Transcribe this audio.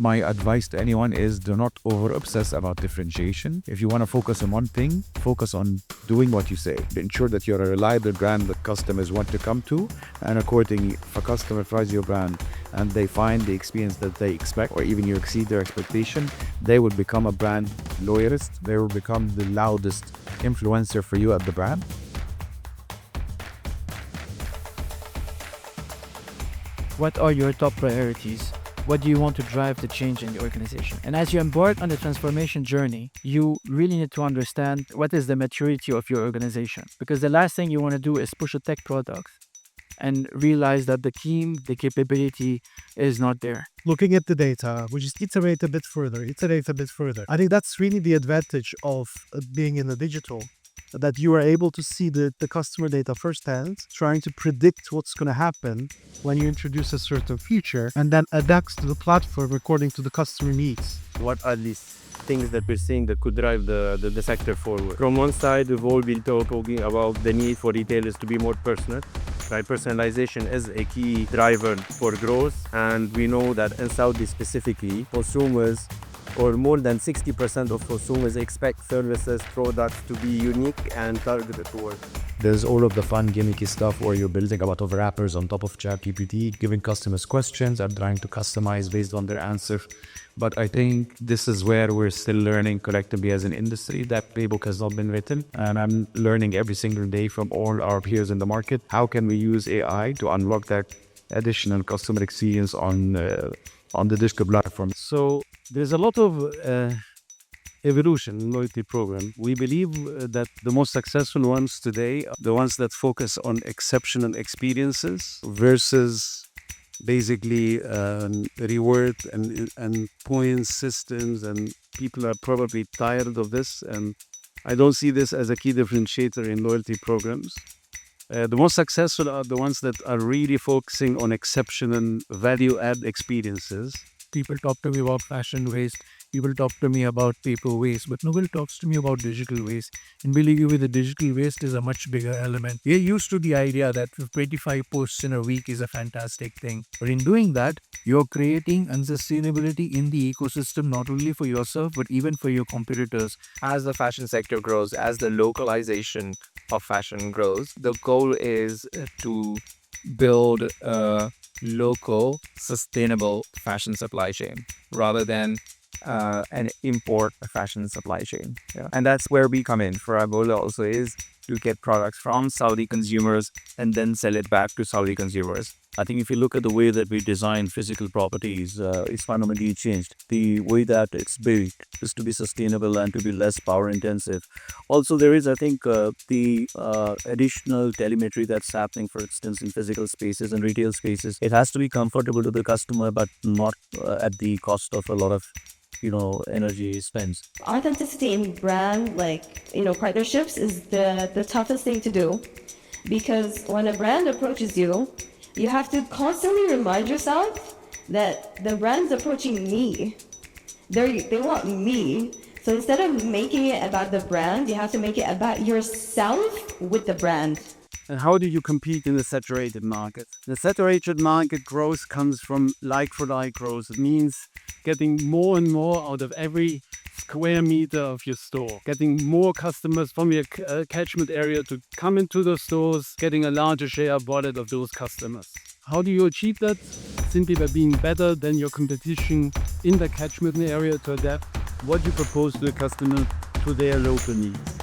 My advice to anyone is do not over-obsess about differentiation. If you want to focus on one thing, focus on doing what you say. Ensure that you're a reliable brand that customers want to come to, and accordingly, if a customer tries your brand and they find the experience that they expect, or even you exceed their expectation, they will become a brand loyalist. They will become the loudest influencer for you at the brand. What are your top priorities? What do you want to drive the change in the organization? And as you embark on the transformation journey, you really need to understand what is the maturity of your organization. Because the last thing you want to do is push a tech product and realize that the team, the capability is not there. Looking at the data, we just iterate a bit further. I think that's really the advantage of being in the digital, that you are able to see the customer data firsthand, trying to predict what's going to happen when you introduce a certain feature, and then adapt to the platform according to the customer needs. What are these things that we're seeing that could drive the sector forward? From one side, we've all been talking about the need for retailers to be more personal. Right? Personalization is a key driver for growth, and we know that in Saudi specifically, consumers, or more than 60% of consumers, expect services, products to be unique and targeted towards. There's all of the fun gimmicky stuff where you're building a lot of wrappers on top of ChatGPT, giving customers questions and trying to customize based on their answer. But I think this is where we're still learning collectively as an industry. That playbook has not been written, and I'm learning every single day from all our peers in the market. How can we use AI to unlock that additional customer experience on the digital platform? So there's a lot of evolution in loyalty program. We believe that the most successful ones today are the ones that focus on exceptional experiences versus basically reward and point systems, and people are probably tired of this, and I don't see this as a key differentiator in loyalty programs. The most successful are the ones that are really focusing on exceptional value-add experiences. People talk to me about fashion waste. People talk to me about paper waste, but nobody talks to me about digital waste. And believe you me, the digital waste is a much bigger element. We're used to the idea that 25 posts in a week is a fantastic thing. But in doing that, you're creating unsustainability in the ecosystem, not only for yourself, but even for your competitors. As the fashion sector grows, as the localization of fashion grows, the goal is to build a local, sustainable fashion supply chain rather than an import fashion supply chain. Yeah. And that's where we come in. For our goal also is to get products from Saudi consumers and then sell it back to Saudi consumers. I think if you look at the way that we design physical properties, it's fundamentally changed. The way that it's built is to be sustainable and to be less power intensive. Also, there is, I think, the additional telemetry that's happening, for instance, in physical spaces and retail spaces. It has to be comfortable to the customer, but not at the cost of a lot of energy spends. Authenticity in brand, partnerships is the toughest thing to do, because when a brand approaches you, you have to constantly remind yourself that the brand's approaching me. They want me. So instead of making it about the brand, you have to make it about yourself with the brand. And how do you compete in the saturated market? The saturated market growth comes from like-for-like growth. It means getting more and more out of every square meter of your store, getting more customers from your catchment area to come into the stores, getting a larger share of wallet of those customers. How do you achieve that? Simply by being better than your competition in the catchment area to adapt what you propose to the customer to their local needs.